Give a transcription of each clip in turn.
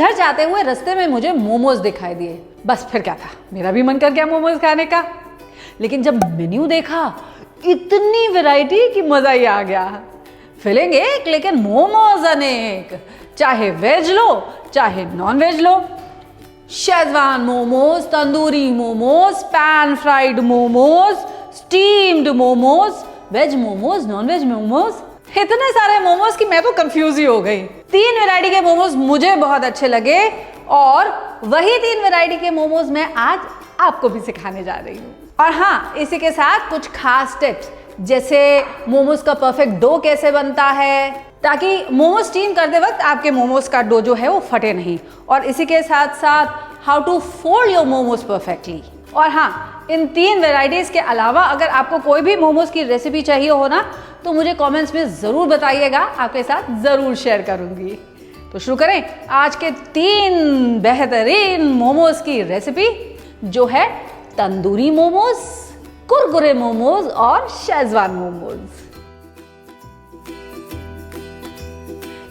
घर जाते हुए रास्ते में मुझे मोमोज दिखाई दिए। बस फिर क्या था, मेरा भी मन कर गया मोमोज खाने का। लेकिन जब मेन्यू देखा, इतनी वैरायटी कि मजा ही आ गया। फिलिंग एक लेकिन मोमोज अनेक, चाहे वेज लो चाहे नॉन वेज लो। Schezwan momos, tandoori momos, pan fried momos, steamed momos, veg momos, non veg momos, इतने सारे मोमोज कि मैं तो कंफ्यूज ही हो गई। 3 वैरायटी के मोमोज मुझे बहुत अच्छे लगे और वही 3 वैरायटी के मोमोज मैं आज आपको भी सिखाने जा रही हूँ। और हाँ, इसी के साथ कुछ खास टिप्स, जैसे मोमोज का परफेक्ट डो कैसे बनता है ताकि मोमोज स्टीम करते वक्त आपके मोमोज का डो जो है वो फटे नहीं, और इसी के साथ साथ how to fold your momos perfectly. और हाँ, इन 3 वैरायटीज के अलावा अगर आपको कोई भी मोमोज की रेसिपी चाहिए हो ना, तो मुझे कमेंट्स में ज़रूर बताइएगा, आपके साथ ज़रूर शेयर करूँगी। तो शुरू करें आज के 3 बेहतरीन मोमोज की रेसिपी, जो है तंदूरी मोमोज, कुरकुरे मोमोज और शेजवान मोमोज।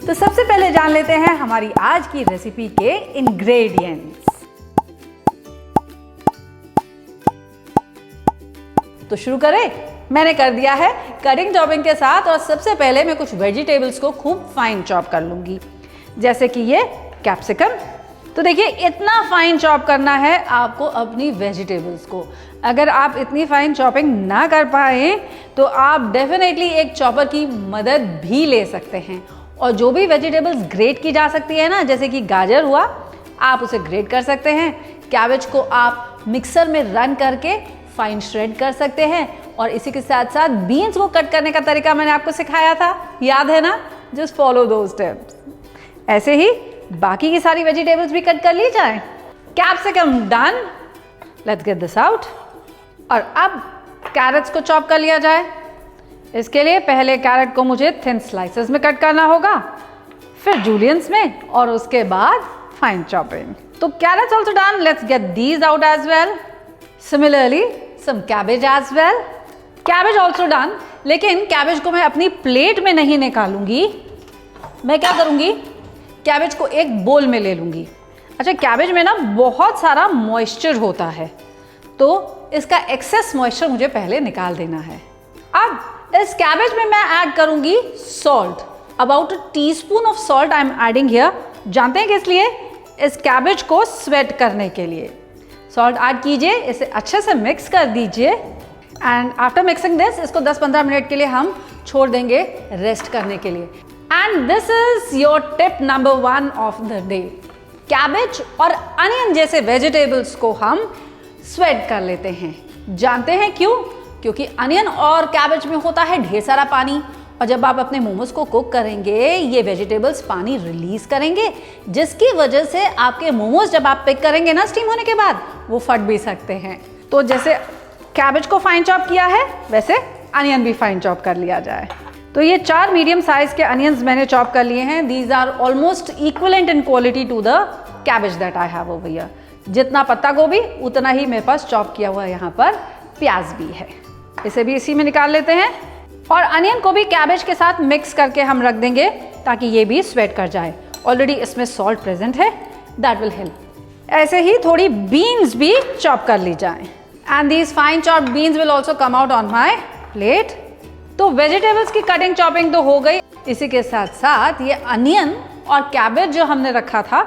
तो सबसे पहले जान लेते हैं हमारी आज की रेसिपी के इंग्रेडिएंट्स। तो शुरू करें। मैंने कर दिया है कटिंग चॉपिंग के साथ, और सबसे पहले मैं कुछ वेजिटेबल्स को खूब फाइन चॉप कर लूंगी, जैसे कि ये कैप्सिकम। तो देखिए, इतना फाइन चॉप करना है आपको अपनी वेजिटेबल्स को। अगर आप इतनी फाइन चॉपिंग ना कर पाए तो आप डेफिनेटली एक चॉपर की मदद भी ले सकते हैं। और जो भी वेजिटेबल्स ग्रेट की जा सकती है ना, जैसे कि गाजर हुआ, आप उसे ग्रेट कर सकते हैं। कैबेज को आप मिक्सर में रन करके फाइन श्रेड कर सकते हैं। और इसी के साथ साथ बीन्स को कट करने का तरीका मैंने आपको सिखाया था, याद है ना? जस्ट फॉलो दो स्टेप्स। ऐसे ही बाकी की सारी वेजिटेबल्स भी कट कर ली जाए। Capsicum done, let's get this out. और अब कैरेट्स को चॉप कर लिया जाए। इसके लिए पहले कैरेट को मुझे थिन स्लाइसेस में कट करना होगा, फिर जूलियंस में, और उसके बाद फाइन चॉपिंग। तो carrots also done, let's get these out as well. Similarly some cabbage as well. Cabbage also done, लेकिन कैबेज को मैं अपनी प्लेट में नहीं निकालूंगी। मैं क्या करूंगी, कैबेज को एक बोल में ले लूंगी। अच्छा, कैबेज में ना बहुत सारा मॉइस्चर होता है, तो इसका एक्सेस मॉइस्चर मुझे पहले निकाल देना है। अब इस कैबेज में मैं ऐड करूंगी salt. About a teaspoon of salt I am adding here. जानते हैं किस लिए? इस कैबेज को स्वेट करने के लिए। सॉल्ट ऐड कीजिए, इसे अच्छे से मिक्स कर दीजिए, एंड आफ्टर मिक्सिंग दिस, इसको 10-15 मिनट के लिए हम छोड़ देंगे रेस्ट करने के लिए। And this is your tip number 1 of the day. Cabbage और अनियन जैसे वेजिटेबल्स को हम स्वेट कर लेते हैं। जानते हैं क्यों? क्योंकि अनियन और कैबेज में होता है ढेर सारा पानी, और जब आप अपने मोमोज को कुक करेंगे, ये वेजिटेबल्स पानी रिलीज करेंगे, जिसकी वजह से आपके मोमोज जब आप पिक करेंगे ना स्टीम होने के बाद, वो फट भी सकते हैं। तो जैसे कैबेज को फाइन चॉप किया है, वैसे अनियन भी फाइन चॉप कर लिया जाए। तो ये 4 मीडियम साइज के अनियंस मैंने चॉप कर लिए हैं। These are almost equivalent in quality to the cabbage that I have over here. जितना पत्ता गोभी उतना ही मेरे पास चॉप किया हुआ यहाँ पर प्याज भी है। इसे भी इसी में निकाल लेते हैं, और अनियन को भी कैबेज के साथ मिक्स करके हम रख देंगे ताकि ये भी स्वेट कर जाए। ऑलरेडी इसमें सॉल्ट प्रेजेंट है, दैट विल हेल्प। ऐसे ही थोड़ी बीन्स भी चॉप कर ली जाए, and these fine chopped beans will also come out on my plate. तो वेजिटेबल्स की कटिंग चॉपिंग तो हो गई, इसी के साथ साथ ये अनियन और कैबेज जो हमने रखा था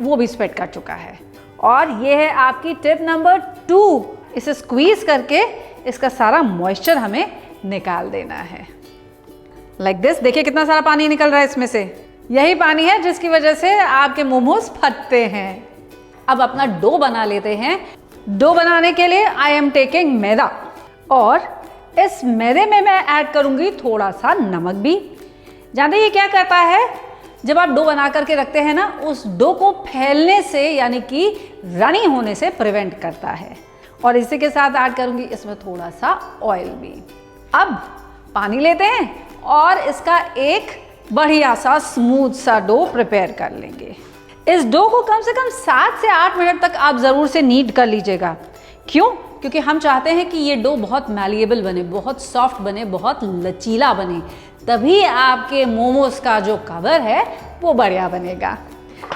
वो भी स्वेट कर चुका है। और ये है आपकी टिप नंबर 2। इसे स्क्वीज करके इसका सारा मॉइस्चर हमें निकाल देना है, लाइक दिस। देखिए कितना सारा पानी निकल रहा है इसमें से। यही पानी है जिसकी वजह से आपके मोमोज फटते हैं। अब अपना डो बना लेते हैं। डो बनाने के लिए आई एम टेकिंग मैदा, और इस मैदे में मैं ऐड करूंगी थोड़ा सा नमक भी। जानते ये क्या करता है? जब आप डो बना करके रखते हैं ना, उस डो को फैलने से, यानी कि रनी होने से प्रिवेंट करता है। और इसी के साथ ऐड करूंगी इसमें थोड़ा सा ऑयल भी। अब पानी लेते हैं और इसका एक बढ़िया सा स्मूथ सा डो प्रिपेयर कर लेंगे। इस डो को कम से कम 7 से 8 मिनट तक आप ज़रूर से नीड कर लीजिएगा। क्यों? क्योंकि हम चाहते हैं कि ये डो बहुत मैलिएबल बने, बहुत सॉफ्ट बने, बहुत लचीला बने, तभी आपके मोमोज का जो कवर है वो बढ़िया बनेगा।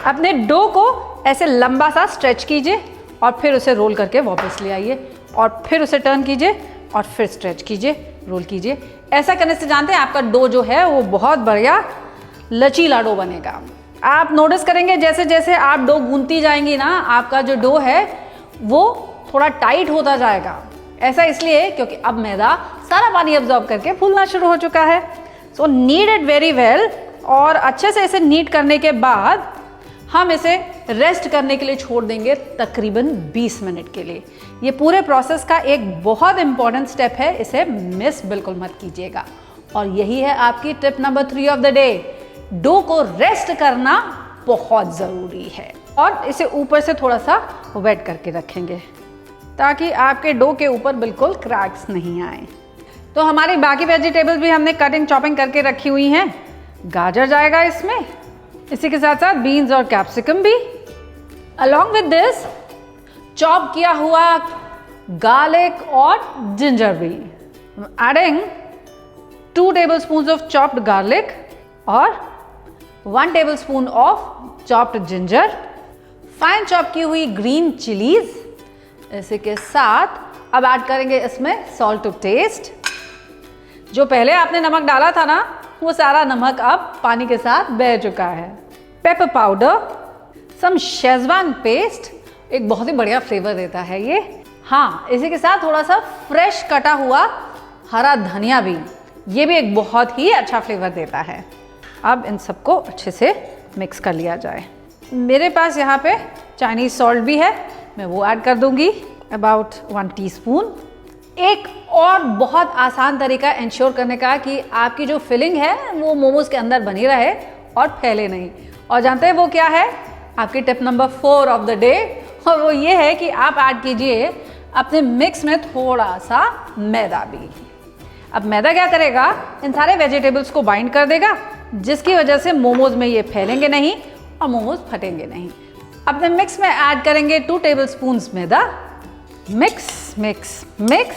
अपने डो को ऐसे लंबा सा स्ट्रेच कीजिए और फिर उसे रोल करके वापस ले आइए और फिर उसे टर्न कीजिए और फिर स्ट्रेच कीजिए, रोल कीजिए। ऐसा करने से जानते हैं आपका डो जो है वो बहुत बढ़िया लचीला डो बनेगा। आप नोटिस करेंगे जैसे जैसे आप डो गूंथती जाएंगी ना, आपका जो डो है वो थोड़ा टाइट होता जाएगा। ऐसा इसलिए क्योंकि अब मैदा सारा पानी अब्जॉर्ब करके फूलना शुरू हो चुका है। So need it very well. और अच्छे से इसे नीड करने के बाद हम इसे रेस्ट करने के लिए छोड़ देंगे तकरीबन 20 मिनट के लिए। ये पूरे प्रोसेस का एक बहुत इंपॉर्टेंट स्टेप है, इसे मिस बिल्कुल मत कीजिएगा। और यही है आपकी tip number 3 of the day. Dough को रेस्ट करना बहुत ज़रूरी है। और इसे ऊपर से थोड़ा सा वेट करके रखेंगे ताकि आपके डो के ऊपर बिल्कुल क्रैक्स नहीं आए। तो हमारी बाकी वेजिटेबल्स भी हमने कटिंग चॉपिंग करके रखी हुई हैं। गाजर जाएगा इसमें, इसी के साथ साथ बीन्स और कैप्सिकम भी। अलॉन्ग विद दिस चॉप किया हुआ गार्लिक और जिंजर भी। Adding 2 tablespoon of chopped garlic और 1 tablespoon of chopped ginger, fine chop की हुई ग्रीन चिलीज। इसी के साथ अब ऐड करेंगे इसमें सॉल्ट टू टेस्ट। जो पहले आपने नमक डाला था ना, वो सारा नमक अब पानी के साथ बह चुका है। पेपर पाउडर, सम शेजवान पेस्ट, एक बहुत ही बढ़िया फ्लेवर देता है ये। हाँ, इसी के साथ थोड़ा सा फ्रेश कटा हुआ हरा धनिया भी, ये भी एक बहुत ही अच्छा फ्लेवर देता है। अब इन सबको अच्छे से मिक्स कर लिया जाए। मेरे पास यहाँ पे चाइनीज सॉल्ट भी है, मैं वो ऐड कर दूंगी, अबाउट 1 टीस्पून। एक और बहुत आसान तरीका इंश्योर करने का कि आपकी जो फिलिंग है वो मोमोज के अंदर बनी रहे और फैले नहीं, और जानते हैं वो क्या है? आपकी tip number 4 of the day, और वो ये है कि आप ऐड कीजिए अपने मिक्स में थोड़ा सा मैदा भी। अब मैदा क्या करेगा? इन सारे वेजिटेबल्स को बाइंड कर देगा, जिसकी वजह से मोमोज में ये फैलेंगे नहीं और मोमोज फटेंगे नहीं। अपने मिक्स में ऐड करेंगे 2 tablespoon maida. Mix mix mix.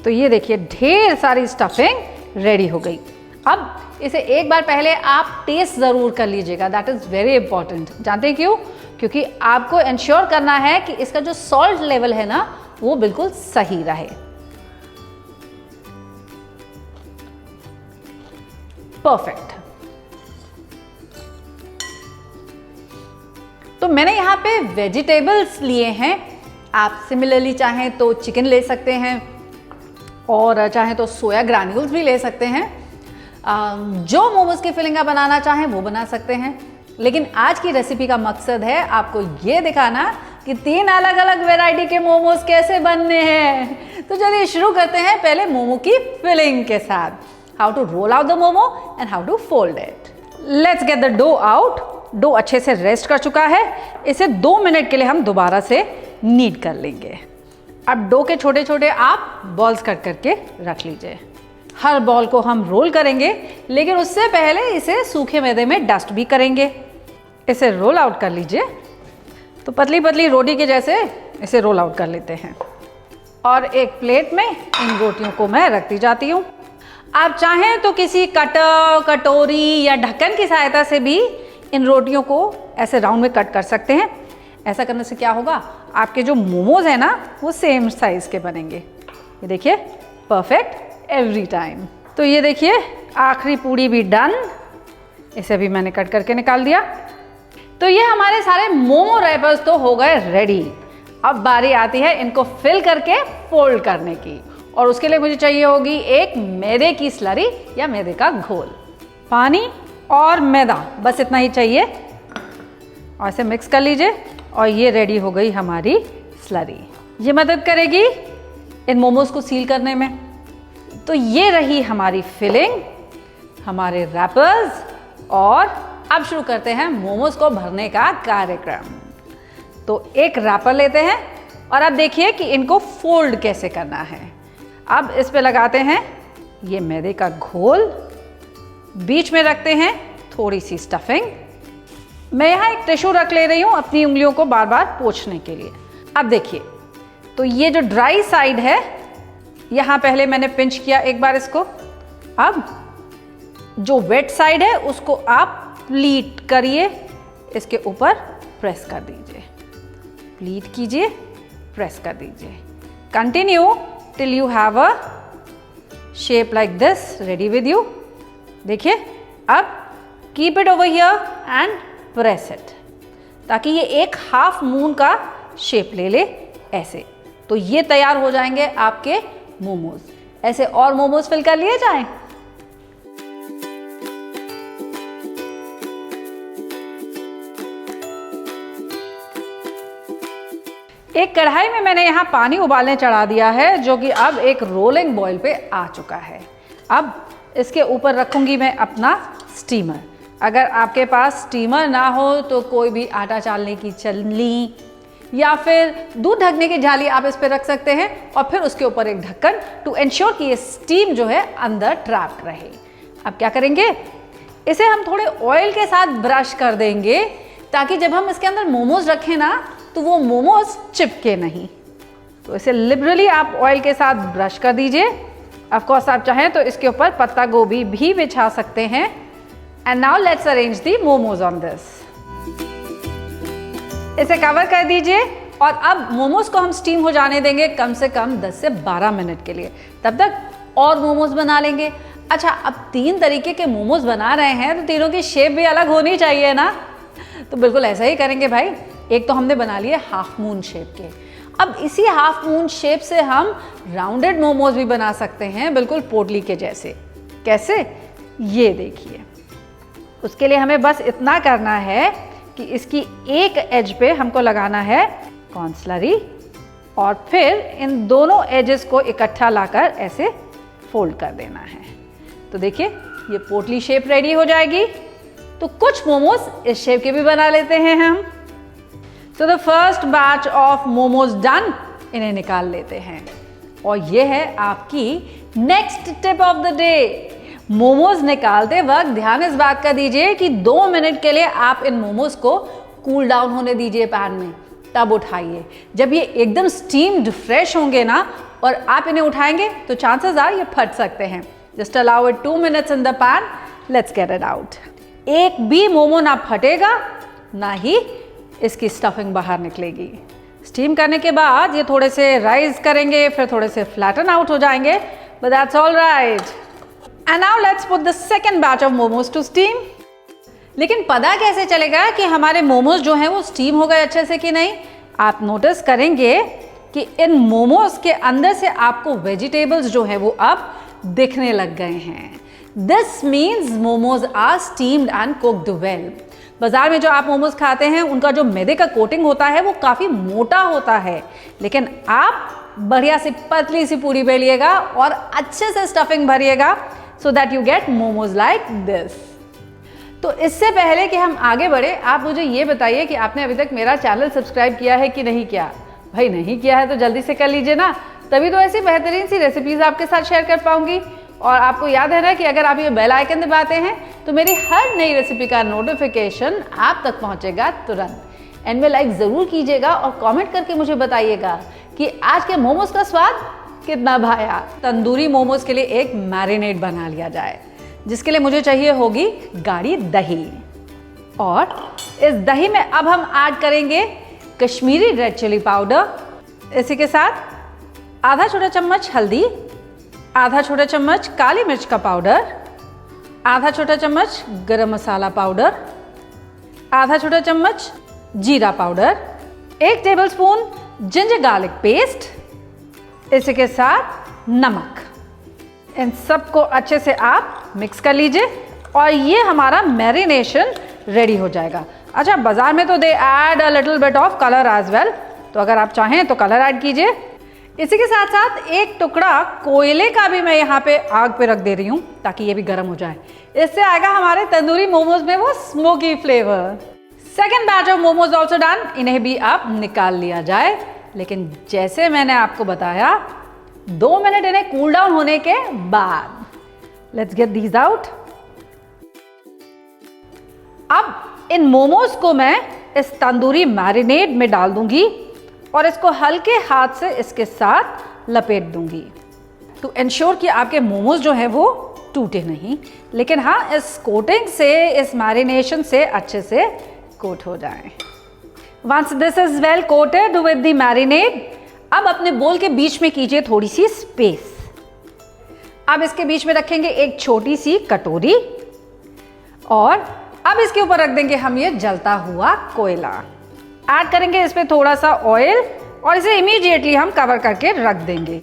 तो ये देखिए ढेर सारी स्टफिंग रेडी हो गई। अब इसे एक बार पहले आप टेस्ट ज़रूर कर लीजिएगा, दैट इज़ वेरी इंपॉर्टेंट। जानते हैं क्यों? क्योंकि आपको इंश्योर करना है कि इसका जो सॉल्ट लेवल है ना वो बिल्कुल सही रहे। परफेक्ट। तो मैंने यहाँ पे वेजिटेबल्स लिए हैं, आप सिमिलरली चाहें तो चिकन ले सकते हैं और चाहें तो सोया ग्रैन्यूल्स भी ले सकते हैं। जो मोमोज की फिलिंग आप बनाना चाहें वो बना सकते हैं। लेकिन आज की रेसिपी का मकसद है आपको ये दिखाना कि 3 अलग अलग वैरायटी के मोमोज कैसे बनने हैं। तो चलिए शुरू करते हैं पहले मोमो की फिलिंग के साथ। How to roll out the momo and how to fold it. Let's get the dough out. Dough अच्छे से रेस्ट कर चुका है, इसे 2 मिनट के लिए हम दोबारा से नीड कर लेंगे। अब डो के छोटे छोटे आप बॉल्स कट करके रख लीजिए। हर बॉल को हम रोल करेंगे, लेकिन उससे पहले इसे सूखे मैदे में डस्ट भी करेंगे। इसे रोल आउट कर लीजिए। तो पतली पतली रोटी के जैसे इसे रोल आउट कर लेते हैं और एक प्लेट में इन रोटियों को मैं रखती जाती हूँ। आप चाहें तो किसी कटर, कटोरी या ढक्कन की सहायता से भी इन रोटियों को ऐसे राउंड में कट कर सकते हैं। ऐसा करने से क्या होगा, आपके जो मोमोज है ना वो सेम साइज के बनेंगे। ये देखिए परफेक्ट एवरी टाइम। तो ये देखिए आखिरी पूड़ी भी डन, इसे भी मैंने कट करके निकाल दिया। तो ये हमारे सारे मोमो रैपर्स तो हो गए रेडी। अब बारी आती है इनको फिल करके फोल्ड करने की, और उसके लिए मुझे चाहिए होगी एक मैदे की स्लरी या मैदे का घोल। पानी और मैदा, बस इतना ही चाहिए, और इसे मिक्स कर लीजिए और ये रेडी हो गई हमारी स्लरी। ये मदद करेगी इन मोमोज को सील करने में। तो ये रही हमारी फिलिंग, हमारे रैपर्स, और अब शुरू करते हैं मोमोज को भरने का कार्यक्रम। तो एक रैपर लेते हैं और अब देखिए कि इनको फोल्ड कैसे करना है। अब इस पे लगाते हैं ये मैदे का घोल, बीच में रखते हैं थोड़ी सी स्टफिंग। मैं यहाँ एक टिश्यू रख ले रही हूँ अपनी उंगलियों को बार बार पोंछने के लिए। अब देखिए, तो ये जो ड्राई साइड है यहाँ पहले मैंने पिंच किया एक बार इसको। अब जो वेट साइड है उसको आप प्लीट करिए, इसके ऊपर प्रेस कर दीजिए, प्लीट कीजिए, प्रेस कर दीजिए। Continue till you have a shape like this ready with you. देखिए, अब keep it over here and press it, ताकि ये एक हाफ मून का शेप ले ले ऐसे। तो ये तैयार हो जाएंगे आपके मोमोज। ऐसे और मोमोज फिल कर लिए जाएं। एक कढ़ाई में मैंने यहाँ पानी उबालने चढ़ा दिया है, जो कि अब एक रोलिंग बॉईल पे आ चुका है। अब इसके ऊपर रखूंगी मैं अपना स्टीमर। अगर आपके पास स्टीमर ना हो तो कोई भी आटा चालने की छलनी या फिर दूध ढकने की झाली आप इस पे रख सकते हैं, और फिर उसके ऊपर एक ढक्कन, टू एंश्योर कि ये स्टीम जो है अंदर ट्रैप्ड रहे। अब क्या करेंगे, इसे हम थोड़े ऑयल के साथ ब्रश कर देंगे, ताकि जब हम इसके अंदर मोमोज रखें ना तो वो मोमोज चिपके नहीं। तो इसे लिबरली आप ऑयल के साथ ब्रश कर दीजिए। ऑफ कोर्स आप चाहें तो इसके ऊपर पत्ता गोभी भी बिछा सकते हैं। And now let's arrange the momos on this. इसे कवर कर दीजिए और अब मोमोज को हम स्टीम हो जाने देंगे कम से कम 10 से 12 मिनट के लिए। तब तक और मोमोज बना लेंगे। अच्छा, अब 3 तरीके के मोमोज बना रहे हैं तो तीनों की शेप भी अलग होनी चाहिए ना, तो बिल्कुल ऐसा ही करेंगे भाई। एक तो हमने बना लिए हाफ मून शेप के, अब इसी हाफ मून शेप से हम राउंडेड मोमोज भी बना सकते हैं, बिल्कुल पोटली के जैसे। कैसे, ये देखिए। उसके लिए हमें बस इतना करना है कि इसकी एक एज पे हमको लगाना है कॉर्न स्लरी, और फिर इन दोनों एजेस को इकट्ठा लाकर ऐसे फोल्ड कर देना है। तो देखिए, ये पोटली शेप रेडी हो जाएगी। तो कुछ मोमोज इस शेप के भी बना लेते हैं हम। तो the first batch of momos done, इन्हें निकाल लेते हैं। और ये है आपकी next tip of the day. Momos निकालते वक्त ध्यान इस बात का दीजिए कि 2 मिनट के लिए आप इन मोमोज को कूल डाउन होने दीजिए पैन में, तब उठाइए। जब ये एकदम स्टीम्ड फ्रेश होंगे ना और आप इन्हें उठाएंगे तो चांसेस आर ये फट सकते हैं। Just allow it 2 minutes in the pan, let's get it out. एक भी मोमो ना फटेगा, ना ही इसकी स्टफिंग बाहर निकलेगी। स्टीम करने के बाद ये थोड़े से राइज करेंगे, फिर थोड़े से फ्लैटन आउट हो जाएंगे, but that's all right. And now let's put the second batch of momos to steam. लेकिन पता कैसे चलेगा कि हमारे मोमोज जो हैं वो स्टीम हो गए अच्छे से कि नहीं? आप नोटिस करेंगे कि इन मोमोज के अंदर से आपको वेजिटेबल्स जो है वो अब दिखने लग गए हैं। This means momos are steamed and cooked well. बाजार में जो आप मोमोज खाते हैं उनका जो मैदे का कोटिंग होता है वो काफ़ी मोटा होता है, लेकिन आप बढ़िया सी पतली सी पूरी बेलिएगा और अच्छे से स्टफिंग भरिएगा, so that you get momos like this. तो इससे पहले कि हम आगे बढ़े, आप मुझे ये बताइए कि आपने अभी तक मेरा चैनल सब्सक्राइब किया है कि नहीं किया? भाई नहीं किया है तो जल्दी से कर लीजिए ना, तभी तो ऐसी बेहतरीन सी रेसिपीज आपके साथ शेयर कर पाऊंगी। और आपको याद है ना कि अगर आप ये बेल आइकन दबाते हैं तो मेरी हर नई रेसिपी का नोटिफिकेशन आप तक पहुंचेगा तुरंत। एंड में लाइक ज़रूर कीजिएगा और कमेंट करके मुझे बताइएगा कि आज के मोमोज का स्वाद कितना भाया। तंदूरी मोमोज के लिए एक मैरिनेड बना लिया जाए, जिसके लिए मुझे चाहिए होगी गाढ़ी दही। और इस दही में अब हम ऐड करेंगे कश्मीरी रेड चिली पाउडर। इसी के साथ आधा छोटा चम्मच हल्दी, आधा छोटा चम्मच काली मिर्च का पाउडर, आधा छोटा चम्मच गरम मसाला पाउडर, आधा छोटा चम्मच जीरा powder, 1 tablespoon ginger garlic paste, इसी के साथ नमक। इन सबको अच्छे से आप मिक्स कर लीजिए और ये हमारा मैरिनेशन रेडी हो जाएगा। अच्छा, बाजार में तो they add a little bit of colour as well, तो अगर आप चाहें तो कलर ऐड कीजिए। इसी के साथ साथ एक टुकड़ा कोयले का भी मैं यहाँ पे आग पे रख दे रही हूँ, ताकि ये भी गर्म हो जाए। इससे आएगा हमारे तंदूरी मोमोज में वो smoky flavour. Second batch of momos also done, इन्हें भी आप निकाल लिया जाए। लेकिन जैसे मैंने आपको बताया, 2 मिनट इन्हें कूल डाउन होने के बाद। Let's get these out. अब इन मोमोज को मैं इस तंदूरी मैरिनेड में डाल दूंगी और इसको हल्के हाथ से इसके साथ लपेट दूंगी, टू एंश्योर कि आपके मोमोज जो है वो टूटे नहीं, लेकिन हाँ, इस कोटिंग से, इस मैरिनेशन से अच्छे से कोट हो जाए। Once this is well coated with the marinade, अब अपने बोल के बीच में कीजिए थोड़ी सी स्पेस। अब इसके बीच में रखेंगे एक छोटी सी कटोरी और अब इसके ऊपर रख देंगे हम ये जलता हुआ कोयला। ऐड करेंगे इस पे थोड़ा सा ऑयल और इसे इमीडिएटली हम कवर करके रख देंगे।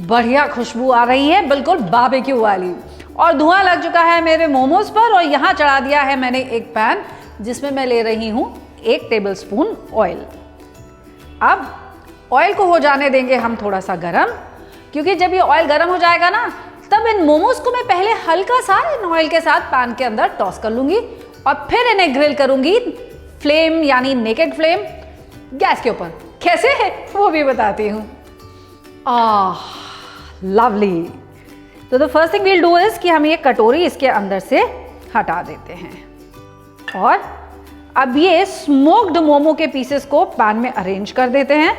बढ़िया खुशबू आ रही है, बिल्कुल बारबेक्यू वाली, और धुआं लग चुका है मेरे मोमोज पर। और यहाँ चढ़ा दिया है मैंने एक पैन जिसमें मैं ले रही हूँ 1 टेबलस्पून ऑयल। अब ऑयल को हो जाने देंगे हम थोड़ा सा गरम, क्योंकि जब ये ऑयल गरम हो जाएगा ना, तब इन मोमोज को मैं पहले हल्का सा इन ऑयल के साथ पैन के अंदर टॉस कर लूंगी और फिर इन्हें ग्रिल करूंगी फ्लेम यानी नेकेड फ्लेम गैस के ऊपर। कैसे है वो भी बताती हूँ। लवली। तो the first thing we'll do is कि हम ये कटोरी इसके अंदर से हटा देते हैं और अब ये स्मोक्ड मोमो के पीसेस को पैन में अरेंज कर देते हैं।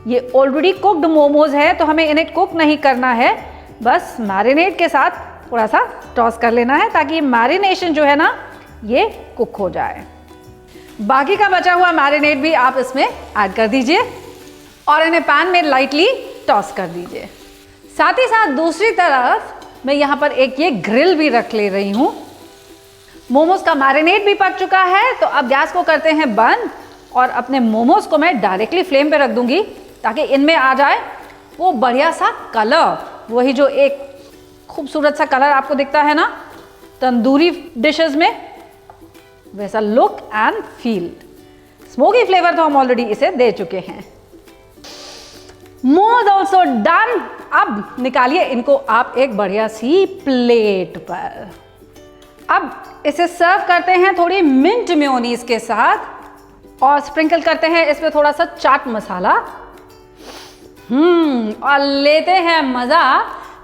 ये ऑलरेडी कुक्ड मोमोज है तो हमें इन्हें कुक नहीं करना है, बस मैरिनेट के साथ थोड़ा सा टॉस कर लेना है ताकि मैरिनेशन जो है ना ये कुक हो जाए। बाकी का बचा हुआ मैरिनेट भी आप इसमें ऐड कर दीजिए और इन्हें पैन में लाइटली टॉस कर दीजिए। साथ ही साथ दूसरी तरफ मैं यहाँ पर एक ये ग्रिल भी रख ले रही हूँ। मोमोज का मैरिनेट भी पक चुका है, तो अब गैस को करते हैं बंद और अपने मोमोज को मैं डायरेक्टली फ्लेम पे रख दूंगी ताकि इनमें आ जाए वो बढ़िया सा कलर, वही जो एक खूबसूरत सा कलर आपको दिखता है ना तंदूरी डिशेस में, वैसा look and feel. Smoky flavour तो हम ऑलरेडी इसे दे चुके हैं। Momos also done. अब निकालिए इनको आप एक बढ़िया सी प्लेट पर। अब इसे सर्व करते हैं थोड़ी मिंट मेयोनीज के साथ और स्प्रिंकल करते हैं इसमें थोड़ा सा चाट मसाला। और लेते हैं मजा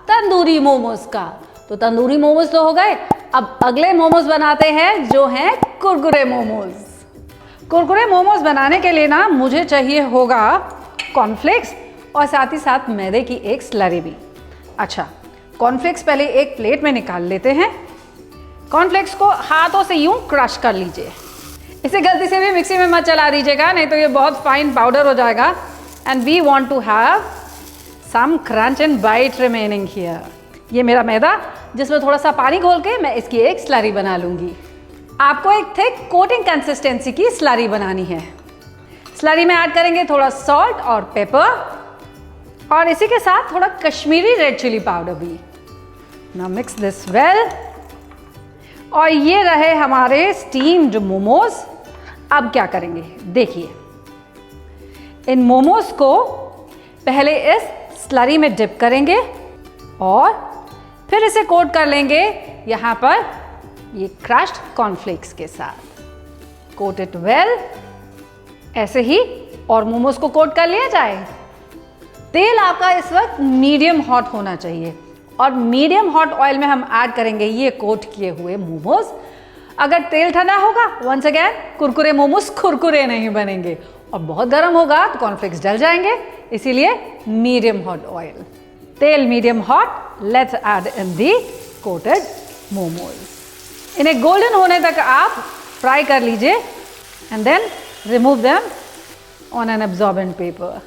तंदूरी मोमोज का। तो तंदूरी मोमोज तो हो गए, अब अगले मोमोज बनाते हैं जो हैं कुरकुरे मोमोज। कुरकुरे मोमोज बनाने के लिए ना मुझे चाहिए होगा कॉर्नफ्लेक्स और साथ ही साथ मैदे की एक स्लरी भी। अच्छा, कॉर्नफ्लेक्स पहले एक प्लेट में निकाल लेते हैं। कॉर्नफ्लेक्स को हाथों से यूं क्रश कर लीजिए। इसे गलती से भी मिक्सी में मत चला दीजिएगा, नहीं तो ये बहुत फाइन पाउडर हो जाएगा। And we want to have some crunch and bite remaining here. ये मेरा मैदा जिसमें थोड़ा सा पानी घोल के मैं इसकी एक स्लरी बना लूंगी। आपको एक थिक कोटिंग कंसिस्टेंसी की स्लरी बनानी है। स्लरी में ऐड करेंगे थोड़ा सॉल्ट और पेपर और इसी के साथ थोड़ा कश्मीरी रेड चिली पाउडर भी। Now mix this well. और ये रहे हमारे स्टीम्ड मोमोज। अब क्या करेंगे देखिए, इन मोमोज को पहले इस स्लरी में डिप करेंगे और फिर इसे कोट कर लेंगे यहाँ पर ये क्रश्ड कॉर्नफ्लेक्स के साथ। Coat it well. ऐसे ही और मोमोज को कोट कर लिया जाए। तेल आपका इस वक्त मीडियम हॉट होना चाहिए और मीडियम हॉट ऑयल में हम ऐड करेंगे ये कोट किए हुए मोमोज। अगर तेल ठंडा होगा वंस अगेन कुरकुरे मोमोज कुरकुरे नहीं बनेंगे और बहुत गर्म होगा तो कॉर्नफ्लेक्स जल जाएंगे, इसीलिए मीडियम हॉट ऑयल। तेल medium hot, let's add in the coated momos. इन्हें गोल्डन होने तक आप फ्राई कर लीजिए and then remove them on an absorbent paper.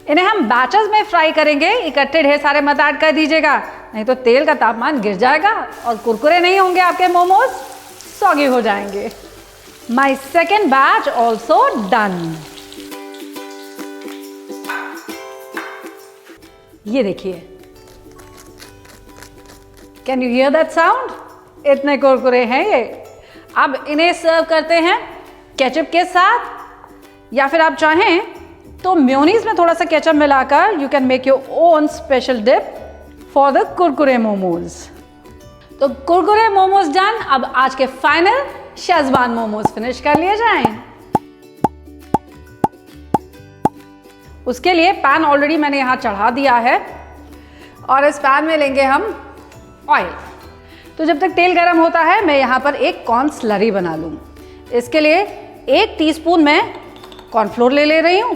इन्हें हम बैचेस में फ्राई करेंगे, इकट्ठे ढेर सारे मत ऐड कर दीजिएगा, नहीं तो तेल का तापमान गिर जाएगा और कुरकुरे नहीं होंगे आपके मोमोज, सॉगी हो जाएंगे। My second batch also done. ये देखिए, can you here that sound? इतने कुरकुरे हैं ये। अब इन्हें सर्व करते हैं केचप के साथ या फिर आप चाहें तो मेयोनीज में थोड़ा सा केचप मिलाकर you can make your own special dip for the kurkure momos. तो कुरकुरे मोमोज डन। अब आज के फाइनल शेजवान मोमोज फिनिश कर लिए जाएं। उसके लिए पैन ऑलरेडी मैंने यहां चढ़ा दिया है और इस पैन में लेंगे हम ऑयल। तो जब तक तेल गर्म होता है मैं यहां पर एक कॉर्न स्लरी बना लूं। इसके लिए 1 टीस्पून मैं कॉर्नफ्लोर ले रही हूं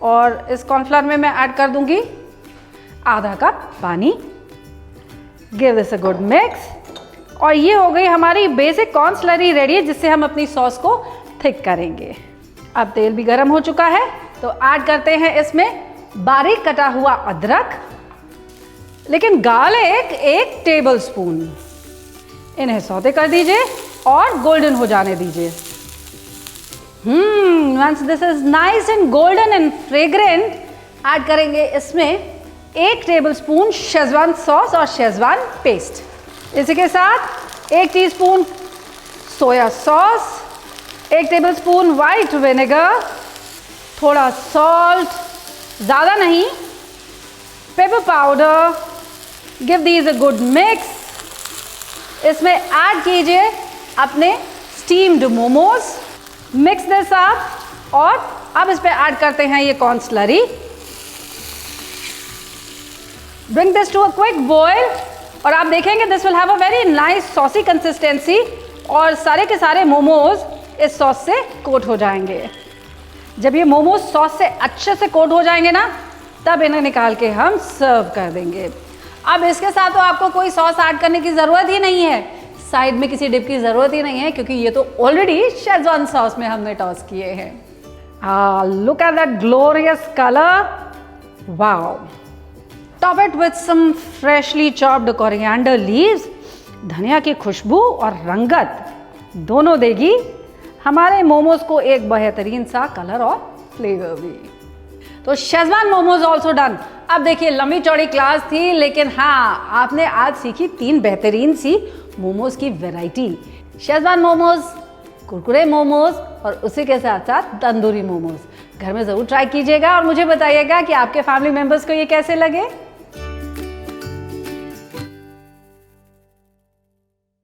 और इस कॉर्नफ्लोर में मैं ऐड कर दूंगी आधा कप पानी। Give this a good mix और ये हो गई हमारी बेसिक कॉर्न स्लरी रेडी है, जिससे हम अपनी सॉस को थिक करेंगे। अब तेल भी गर्म हो चुका है, तो ऐड करते हैं इसमें बारीक कटा हुआ अदरक, लेकिन गार्लिक 1 टेबलस्पून। इन्हें सौते कर दीजिए और गोल्डन हो जाने दीजिए। Once this is nice and golden and fragrant, add करेंगे इसमें 1 टेबलस्पून शेजवान सॉस और शेजवान पेस्ट। इसी के साथ 1 teaspoon soya sauce, 1 tablespoon white vinegar, थोड़ा सॉल्ट, ज़्यादा नहीं, pepper powder. Give these a good mix. इसमें ऐड कीजिए अपने steamed momos, mix this up, और अब इस पे ऐड करते हैं ये corn slurry. Bring this to a quick boil, और आप देखेंगे this will have a very nice saucy consistency, और सारे के सारे मोमोज इस सॉस से कोट हो जाएंगे। जब ये मोमोज सॉस से अच्छे से कोट हो जाएंगे ना, तब इन्हें निकाल के हम सर्व कर देंगे। अब इसके साथ तो आपको कोई सॉस ऐड करने की ज़रूरत ही नहीं है, साइड में किसी डिप की ज़रूरत ही नहीं है, क्योंकि ये तो ऑलरेडी शेजवान सॉस में हमने टॉस किए हैं। Look at that glorious colour, wow. Top it with some freshly chopped coriander leaves. धनिया की खुशबू और रंगत दोनों देगी हमारे मोमोज को एक बेहतरीन सा कलर और फ्लेवर भी। तो शेजवान मोमोज ऑल्सो डन। अब देखिए, लंबी चौड़ी क्लास थी, लेकिन हाँ, आपने आज सीखी 3 बेहतरीन सी मोमोज की वैरायटी। शेजवान मोमोज, कुरकुरे मोमोज, और उसी के साथ साथ तंदूरी मोमोज। घर में ज़रूर ट्राई कीजिएगा और मुझे बताइएगा कि आपके फैमिली मेम्बर्स को ये कैसे लगे।